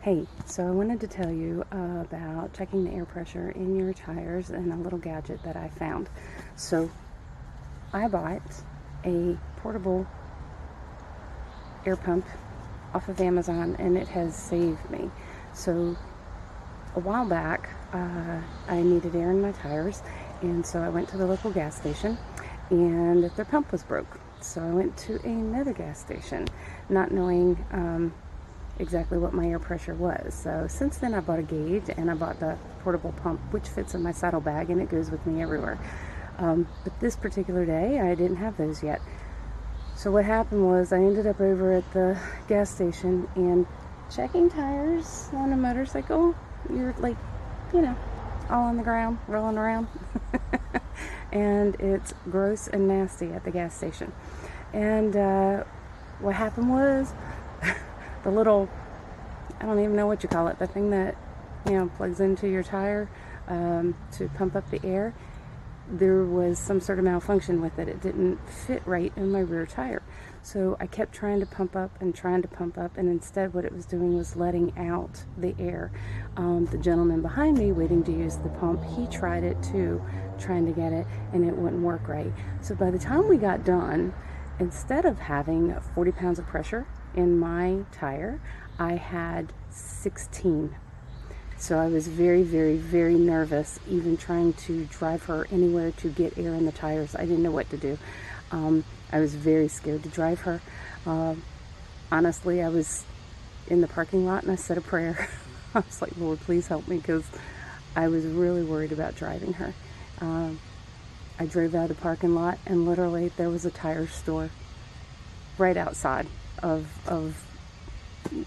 Hey, so I wanted to tell you about checking the air pressure in your tires and a little gadget that I found. So I bought a portable air pump off of Amazon, and it has saved me. So a while back, I needed air in my tires, and so I went to the local gas station, and their pump was broke. So I went to another gas station, not knowing exactly what my air pressure was. So since then I bought a gauge, and I bought the portable pump, which fits in my saddlebag and it goes with me everywhere. But this particular day I didn't have those yet. So what happened was I ended up over at the gas station and checking tires on a motorcycle. You're like, all on the ground, rolling around. And it's gross and nasty at the gas station. And what happened was the little, I don't even know what you call it, the thing that, plugs into your tire to pump up the air, there was some sort of malfunction with it. It didn't fit right in my rear tire. So I kept trying to pump up, and instead what it was doing was letting out the air. The gentleman behind me waiting to use the pump, he tried it too, trying to get it, and it wouldn't work right. So by the time we got done, instead of having 40 pounds of pressure in my tire, I had 16. So I was very, very, very nervous, even trying to drive her anywhere to get air in the tires. I didn't know what to do. I was very scared to drive her. Honestly, I was in the parking lot and I said a prayer. I was like, Lord, please help me, because I was really worried about driving her. I drove out of the parking lot, and literally there was a tire store right outside of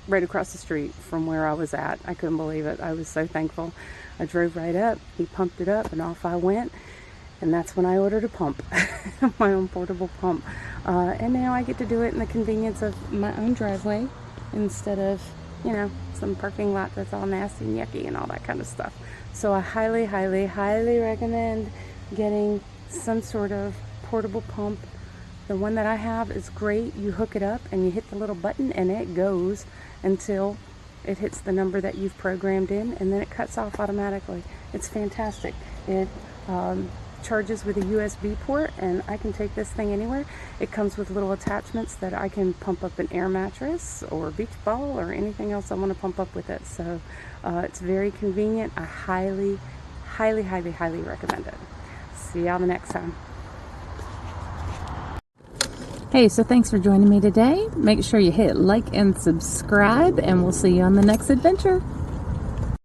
right across the street from where I was at. I couldn't believe it. I was so thankful. I drove right up, he pumped it up, and off I went. And that's when I ordered a pump, my own portable pump. And now I get to do it in the convenience of my own driveway instead of, some parking lot that's all nasty and yucky and all that kind of stuff. So I highly, highly, highly recommend getting some sort of portable pump. The one that I have is great. You hook it up and you hit the little button and it goes until it hits the number that you've programmed in, and then it cuts off automatically. It's fantastic. It charges with a USB port, and I can take this thing anywhere. It comes with little attachments that I can pump up an air mattress or a beach ball or anything else I want to pump up with it. So it's very convenient. I highly, highly, highly, highly recommend it. See y'all the next time. Hey, so thanks for joining me today. Make sure you hit like and subscribe, and we'll see you on the next adventure.